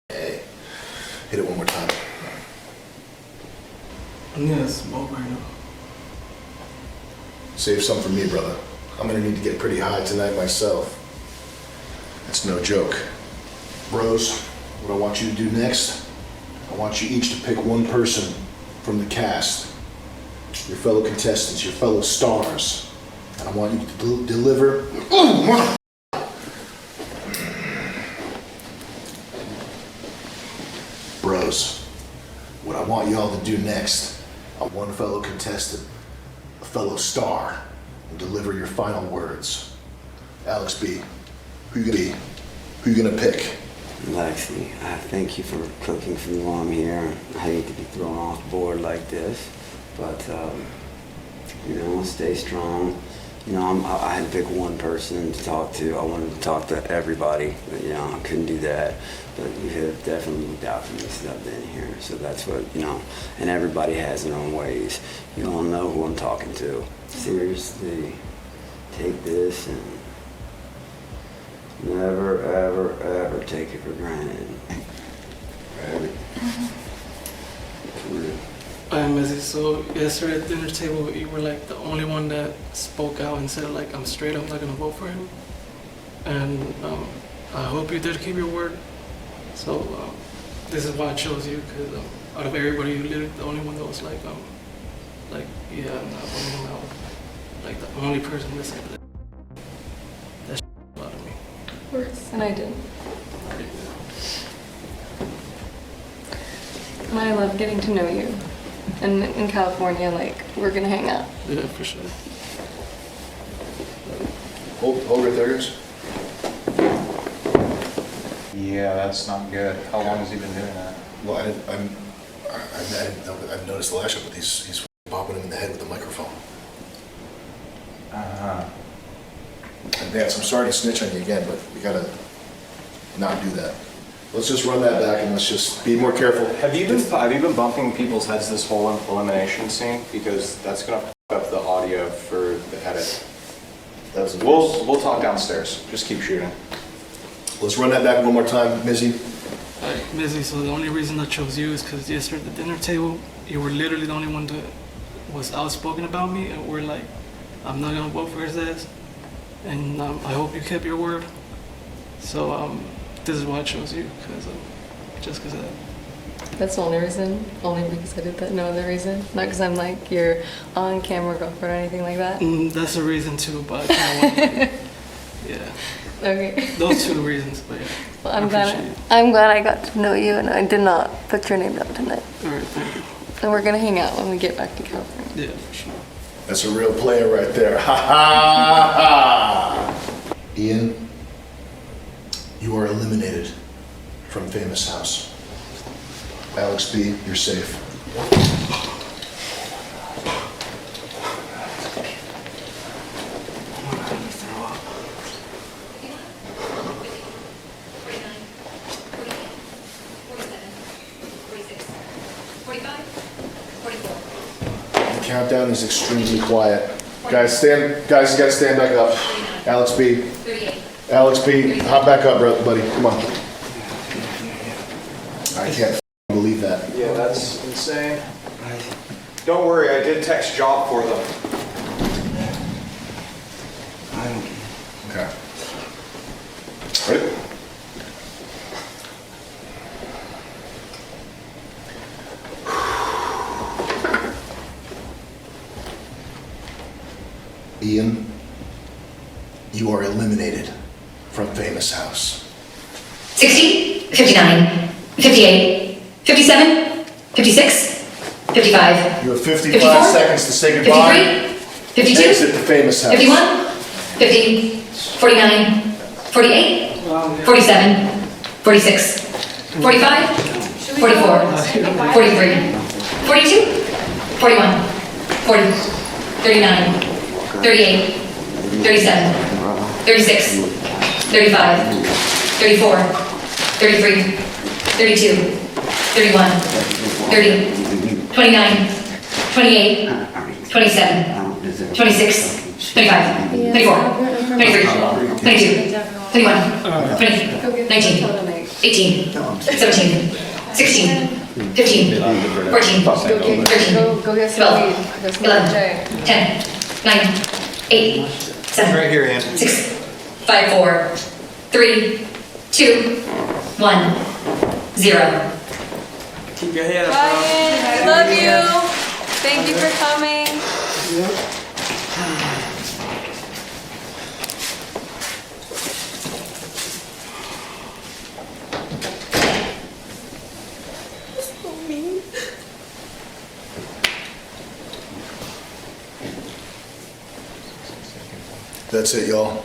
Hey, hit it one more time. I need to smoke right now. Save some for me, brother. I'm gonna need to get pretty high tonight myself. That's no joke. Bros, what I want you to do next, I want you each to pick one person from the cast. Your fellow contestants, your fellow stars. And I want you to deliver. Bros, what I want y'all to do next, I want one fellow contestant, a fellow star, and deliver your final words. Alex B, who you gonna be? Who you gonna pick? Lexi, I thank you for cooking for me while I'm here. I hate to be thrown off the board like this, but you know, stay strong. You know, I had to pick one person to talk to. I wanted to talk to everybody, but you know, I couldn't do that. But you have definitely looked out for me since I've been here. So that's what, you know, and everybody has their own ways. You don't know who I'm talking to. Seriously, take this and never, ever, ever take it for granted. I'm Missy. So yesterday at the dinner table, you were like the only one that spoke out and said like, I'm straight, I'm not gonna vote for him. And I hope you did keep your word. So this is why I chose you, because out of everybody, you're literally the only one that was like yeah, I'm not voting him out. Like the only person that said that. That bothered me. Worse. And I didn't. And I love getting to know you. And in California, like, we're gonna hang out. Yeah, for sure. Hold right there, guys. Yeah, that's not good. How long has he been doing that? Well, I've noticed the last shot, but he's bopping him in the head with the microphone. And Vance, I'm sorry to snitch on you again, but we gotta not do that. Let's just run that back and let's just be more careful. Have you been bumping people's heads this whole elimination scene? Because that's gonna f up the audio for the edit. We'll talk downstairs. Just keep shooting. Let's run that back one more time, Mizzy. Alright, Mizzy, so the only reason I chose you is because yesterday at the dinner table, you were literally the only one that was outspoken about me, and we're like, I'm not gonna vote for his ass, and I hope you kept your word. So this is why I chose you, just because of that. That's the only reason. Only because I did that. No other reason. Not because I'm like your on-camera girlfriend or anything like that. That's a reason too, but I kind of want yeah. Okay. Those two reasons, but yeah. Well, I'm glad I got to know you, and I did not put your name down tonight. All right, thank you. And we're gonna hang out when we get back to California. Yeah, for sure. That's a real player right there. Ha ha ha! Ian, you are eliminated from Famous House. Alex B, you're safe. The countdown is extremely quiet. Guys, you gotta stand back up. Alex B. Alex B, hop back up, buddy. Come on. I can't believe that. Yeah, that's insane. Don't worry, I did text Job for them. Okay. Ready? Ian, you are eliminated from Famous House. 60, 59, 58, 57, 56, 55. You have 55 54, seconds to say goodbye. 53, 52, Exit the Famous House. 51, 50, 49, 48, 47, 46, 45, 44, 43, 42, 41, 40, 39, 38, 37, 36, 35, 34, 33, 32, 31, 30, 29, 28, 27, 26, 25, 24, 23, 22, 21, 20, 19, 18, 17, 16, 15, 14, 13, 12, 11, 10, 9, 8, 7, Right here, Ian. 6, 5, 4, 3, 2, 1, 0. Keep your head up, Bye. I love you. Thank you for coming. So mean. That's it, y'all.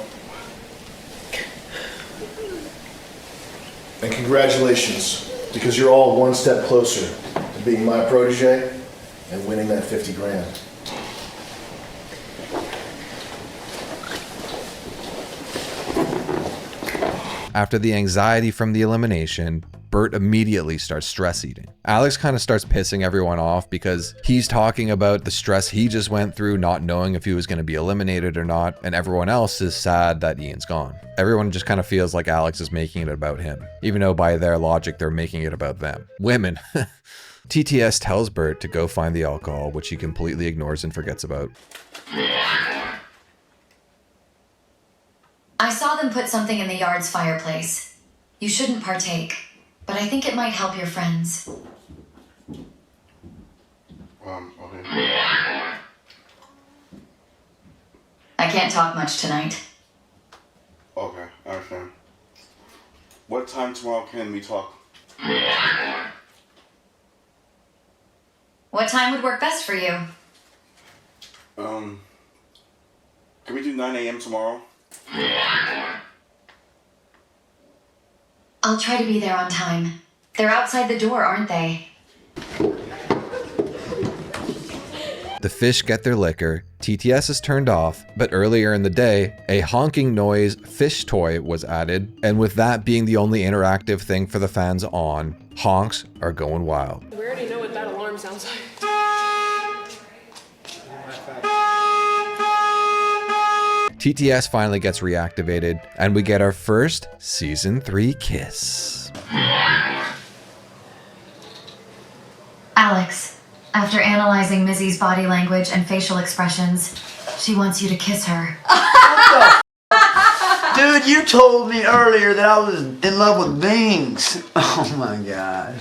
And congratulations, because you're all one step closer to being my protege and winning that 50 grand. After the anxiety from the elimination, Bert immediately starts stress eating. Alex kind of starts pissing everyone off because he's talking about the stress he just went through, not knowing if he was going to be eliminated or not, and everyone else is sad that Ian's gone. Everyone just kind of feels like Alex is making it about him, even though by their logic they're making it about them. Women. TTS tells Bert to go find the alcohol, which he completely ignores and forgets about. I saw them put something in the yard's fireplace. You shouldn't partake, but I think it might help your friends. Okay. I can't talk much tonight. Okay, I understand. What time tomorrow can we talk? What time would work best for you? Can we do 9 a.m. tomorrow? I'll try to be there on time. They're outside the door, aren't they? The fish get their liquor, TTS is turned off, but earlier in the day, a honking noise fish toy was added, and with that being the only interactive thing for the fans on, honks are going wild. We already know what that alarm sounds like. TTS finally gets reactivated, and we get our first Season 3 kiss. Alex, after analyzing Missy's body language and facial expressions, she wants you to kiss her. Dude, you told me earlier that I was in love with beings. Oh my gosh.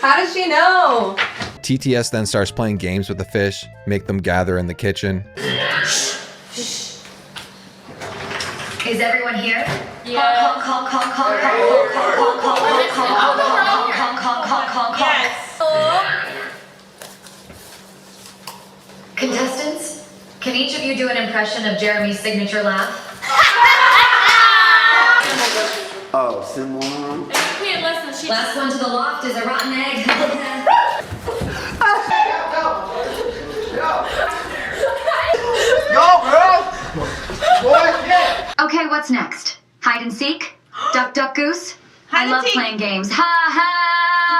How did she know? TTS then starts playing games with the fish, make them gather in the kitchen. Is everyone here? Yeah. Contestants, can each of you do an impression of Jeremy's signature laugh? Oh, similar. Wait, listen, she. Last one to the loft is a rotten egg. Go, girl! Okay, what's next? Hide and seek? Duck, duck, goose? I love playing games. Ha ha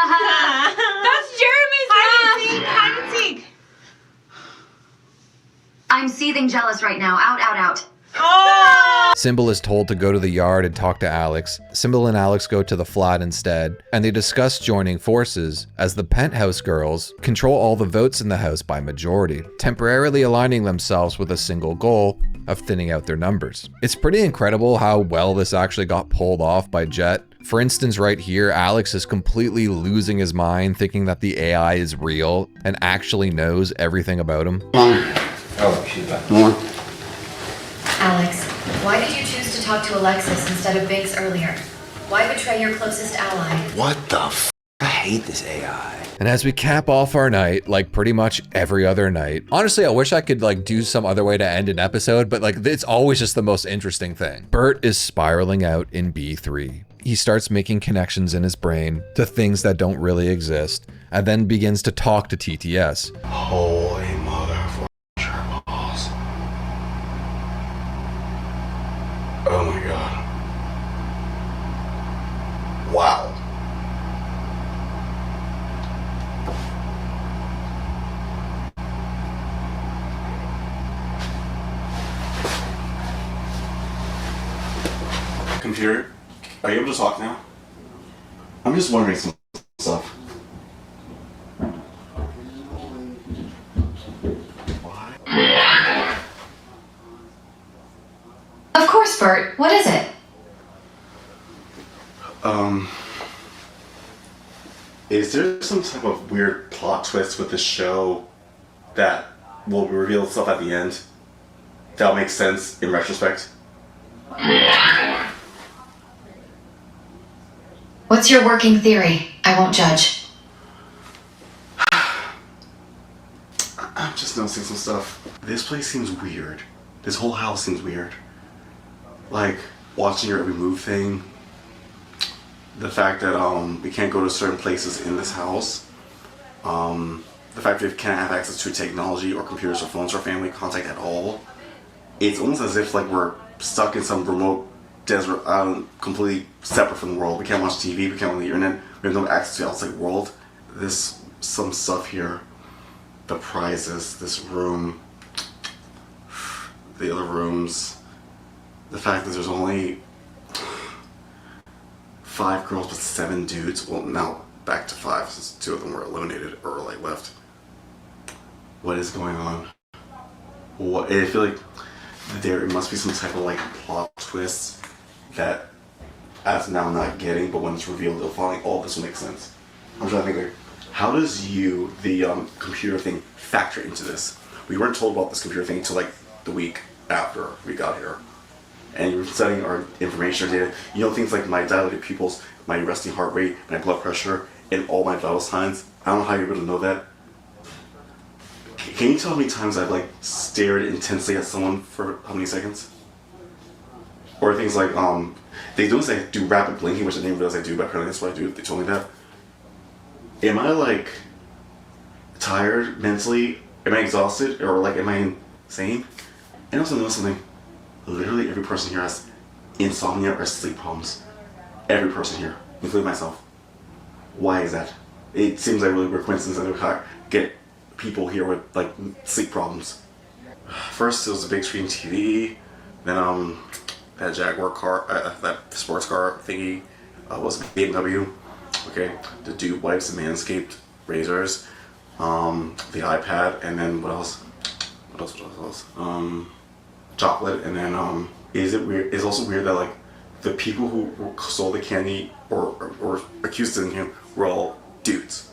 ha! That's Jeremy's hide and seek. I'm seething jealous right now. Out, out, out. Oh! Symbol is told to go to the yard and talk to Alex. Symbol and Alex go to the flat instead, and they discuss joining forces as the penthouse girls control all the votes in the house by majority, temporarily aligning themselves with a single goal of thinning out their numbers. It's pretty incredible how well this actually got pulled off by Jet. For instance, right here, Alex is completely losing his mind, thinking that the AI is real and actually knows everything about him. Oh, she's back. Alex, why did you choose to talk to Alexis instead of Binks earlier? Why betray your closest ally? What the f? I hate this AI. And as we cap off our night, like pretty much every other night, honestly, I wish I could like do some other way to end an episode, but like it's always just the most interesting thing. Bert is spiraling out in B3. He starts making connections in his brain to things that don't really exist, and then begins to talk to TTS. Holy mother of balls. Oh my god. Wow. Computer, are you able to talk now? I'm just wondering some stuff. Of course, Bert. What is it? Is there some type of weird plot twist with the show that will reveal itself at the end? That'll make sense in retrospect? What's your working theory? I won't judge. I'm just noticing some stuff. This place seems weird. This whole house seems weird. like watching your every move thing, the fact that we can't go to certain places in this house, the fact that we can't have access to technology or computers or phones or family contact at all. It's almost as if like we're stuck in some remote desert island, completely separate from the world. We can't watch TV, we can't on the internet, we have no access to the outside world. There's some stuff here, the prizes, this room, the other rooms, the fact that there's only 5 girls but 7 dudes. Well, now back to 5 since 2 of them were eliminated or like left. What is going on? What? I feel like there must be some type of like plot twist that as now I'm not getting, but when it's revealed, it'll finally all this will make sense. I'm trying to think like, how does the computer thing factor into this? We weren't told about this computer thing until like the week after we got here. And you're setting our information or data. You know things like my dilated pupils, my resting heart rate, my blood pressure, and all my vital signs. I don't know how you're able to know that. Can you tell how many times I've like stared intensely at someone for how many seconds? Or things like they don't say do rapid blinking, which I didn't realize I do, but apparently that's what I do. They told me that. Am I like tired mentally? Am I exhausted? Or like am I insane? And also know something. Literally every person here has insomnia or sleep problems. Every person here, including myself. Why is that? It seems like a really weird coincidence that we get people here with like sleep problems. First it was a big screen TV, then that Jaguar car, that sports car thingy was BMW. Okay, the dude wipes the Manscaped razors, the iPad, and then what else? Chocolate, and then is it weird? It's also weird that like the people who stole the candy or accused of him were all dudes.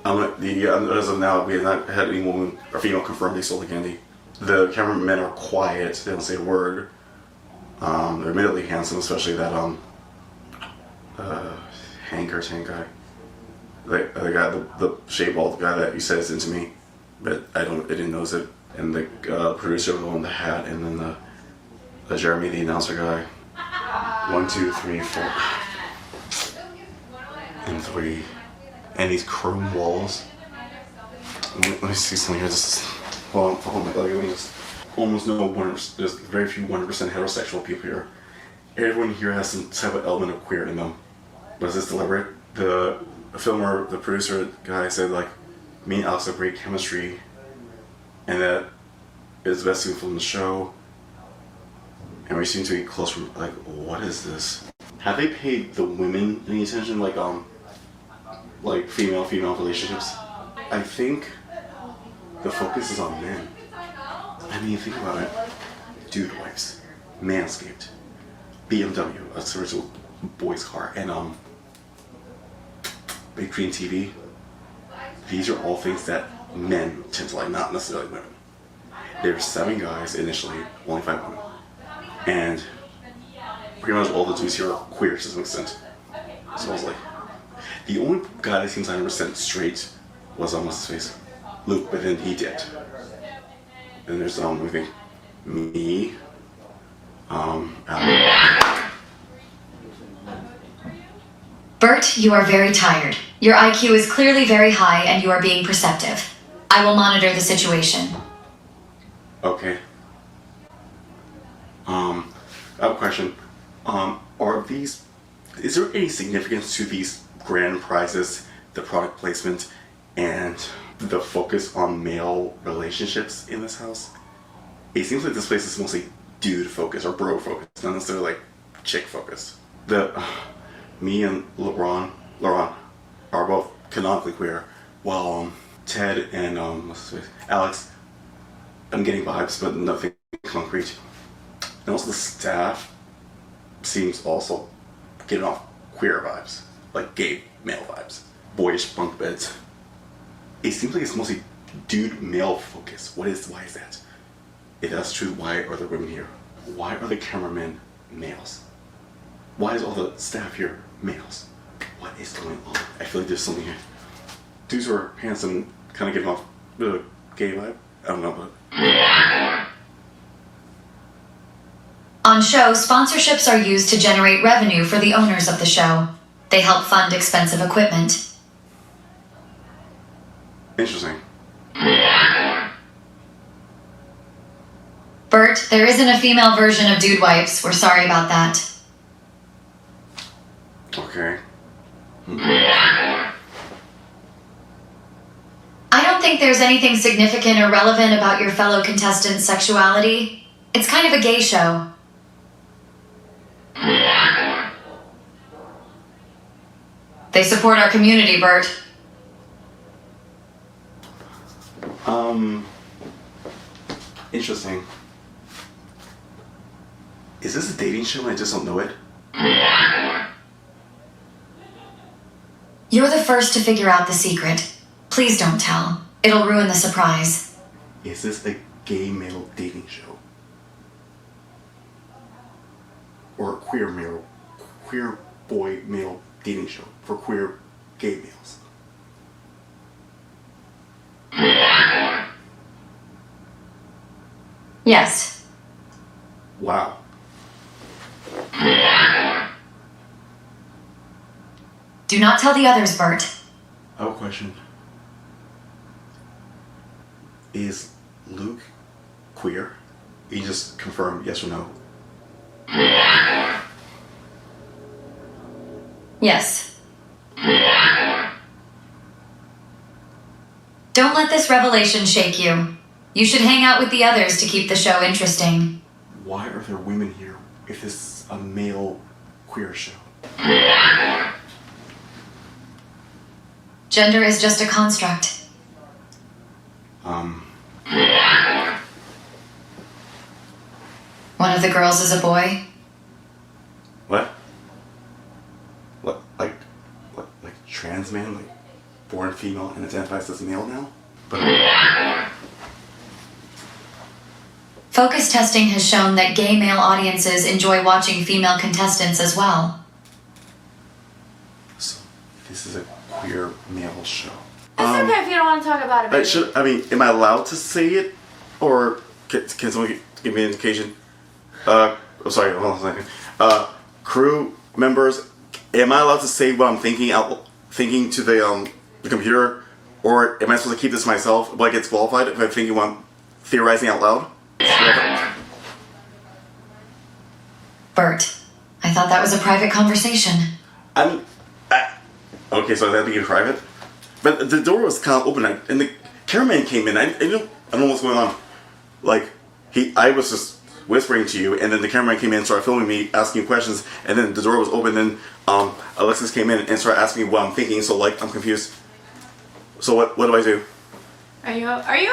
As of now, we have not had any woman or female confirm they stole the candy. The cameramen are quiet; they don't say a word. They're admittedly handsome, especially that Hank guy, the guy, the shaved bald guy that you said is into me, but I didn't notice it. And the producer was on the hat, and then the Jeremy, the announcer guy. 1, 2, 3, 4, and 3, and these chrome walls. Let me see something here. This is, oh my god, let me just. Almost no there's very few 100% heterosexual people here. Everyone here has some type of element of queer in them. Was this deliberate? The filmer, the producer guy said like, me and Alex have great chemistry, and that is the best thing from the show. And we seem to be close from like, what is this? Have they paid the women any attention? Like female relationships? I think the focus is on men. I mean, think about it. Dude wipes, Manscaped, BMW, a spiritual boy's car, and big screen TV. These are all things that men tend to like, not necessarily women. There were 7 guys initially, only 5 women, and pretty much all the dudes here are queer to some extent. Supposedly, the only guy that seems 100% straight was what's his face, Luke, but then he dipped. Then there's we think me, Bert, you are very tired. Your IQ is clearly very high and you are being perceptive. I will monitor the situation. Okay. I have a question. Is there any significance to these grand prizes, the product placement, and the focus on male relationships in this house? It seems like this place is mostly dude focus or bro focus, not necessarily like chick focus. Me and LeBron are both canonically queer, while Ted and Alex, I'm getting vibes, but nothing concrete. And also the staff seems also getting off queer vibes, like gay male vibes, boyish bunk beds. It seems like it's mostly dude male focus. Why is that? If that's true, why are there women here? Why are the cameramen males? Why is all the staff here males? What is going on? I feel like there's something here. Dudes who are handsome, kind of giving off the gay vibe. I don't know, but On show, sponsorships are used to generate revenue for the owners of the show. They help fund expensive equipment. Interesting. Bert, there isn't a female version of Dude Wipes. We're sorry about that. Okay. I don't think there's anything significant or relevant about your fellow contestants' sexuality. It's kind of a gay show. They support our community, Bert. Interesting. Is this a dating show and I just don't know it? You're the first to figure out the secret. Please don't tell. It'll ruin the surprise. Is this a gay male dating show? Or a queer boy male dating show for queer gay males? Yes. Wow. Do not tell the others, Bert. I have a question. Is Luke queer? You just confirm yes or no. Yes. Don't let this revelation shake you. You should hang out with the others to keep the show interesting. Why are there women here if this is a male queer show? Gender is just a construct. One of the girls is a boy. What? What, like trans man, like born female and identifies as male now? But Focus testing has shown that gay male audiences enjoy watching female contestants as well. so this is a queer male show. It's okay if you don't want to talk about it. Baby. Am I allowed to say it, or can someone give me an indication? I'm sorry, hold on a second. Crew members, am I allowed to say what I'm thinking to the computer, or am I supposed to keep this to myself? Will I get disqualified if I'm thinking what I'm theorizing out loud? Bert, I thought that was a private conversation. Okay, so I have to keep it private. But the door was kind of open, and the cameraman came in. I don't know what's going on. Like I was just whispering to you, and then the cameraman came in and started filming me, asking questions, and then the door was open, and then Alexis came in and started asking me what I'm thinking, so I'm confused. So what do I do? Are you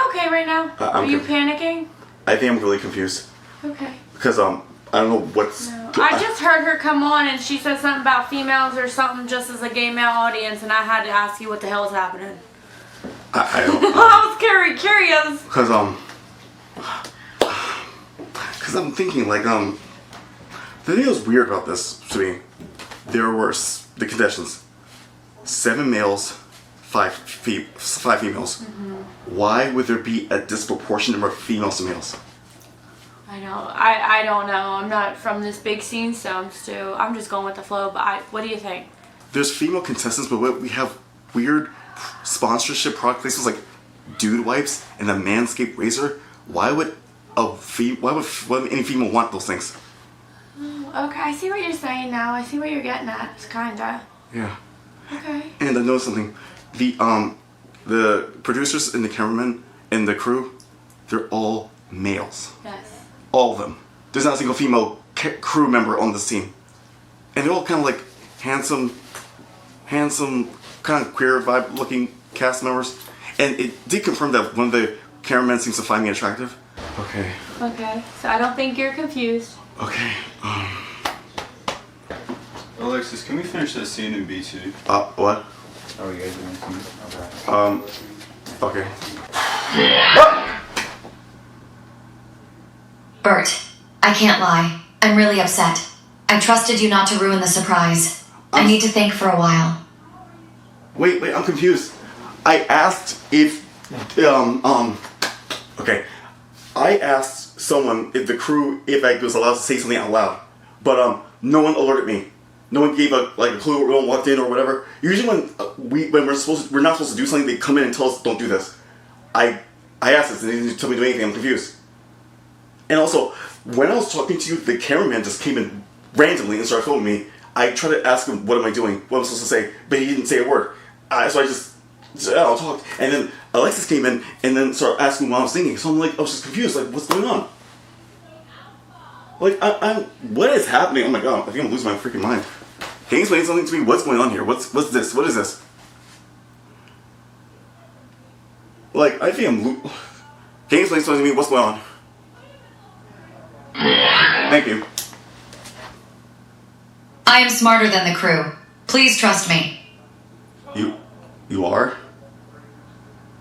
okay right now? Are you panicking? I think I'm really confused. Okay. Because I don't know what's... No. I just heard her come on and she said something about females or something just as a gay male audience, and I had to ask you what the hell is happening. I don't know. I was curious. Because I'm thinking, the thing that was weird about this to me, there were the contestants, 7 males, 5 females. Mm-hmm. Why would there be a disproportionate number of females to males? I know. I don't know. I'm not from this big scene, so I'm just going with the flow. But what do you think? There's female contestants, but we have weird sponsorship product placements like Dude Wipes and a Manscaped razor. Why would any female want those things? Oh, okay, I see what you're saying now. I see what you're getting at. It's kinda. Yeah. Okay. And I noticed something. The producers and the cameramen and the crew, they're all males. Yes. All of them. There's not a single female crew member on the team. And they're all kind of like handsome, kind of queer vibe looking cast members. And it did confirm that one of the cameramen seems to find me attractive. Okay. Okay, so I don't think you're confused. Okay. Alexis, can we finish that scene in B2? What? Oh, you guys are going to okay. Bert, I can't lie. I'm really upset. I trusted you not to ruin the surprise. I need to think for a while. Wait, I'm confused. I asked if, okay. I asked someone, if the crew, if I was allowed to say something out loud, but no one alerted me. No one gave a clue, no one walked in or whatever. Usually when we're not supposed to do something, they come in and tell us, don't do this. I asked this and they didn't tell me to do anything. I'm confused. And also, when I was talking to you, the cameraman just came in randomly and started filming me. I tried to ask him, what am I doing? What am I supposed to say? But he didn't say a word. So I just talked. And then Alexis came in and then started asking what I was thinking. So I'm like, I was just confused. Like, what's going on? Like, what is happening? Oh my god, I think I'm losing my freaking mind. Can you explain something to me? What's going on here? What's this? What is this? Like, I think can you explain something to me? What's going on? Thank you. I am smarter than the crew. Please trust me. You are?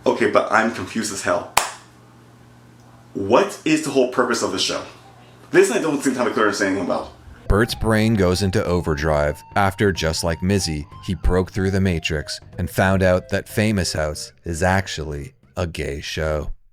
Okay, but I'm confused as hell. What is the whole purpose of the show? This I don't seem to have a clear understanding about. Bert's brain goes into overdrive after, just like Mizzy, he broke through the Matrix and found out that Famous House is actually a gay show.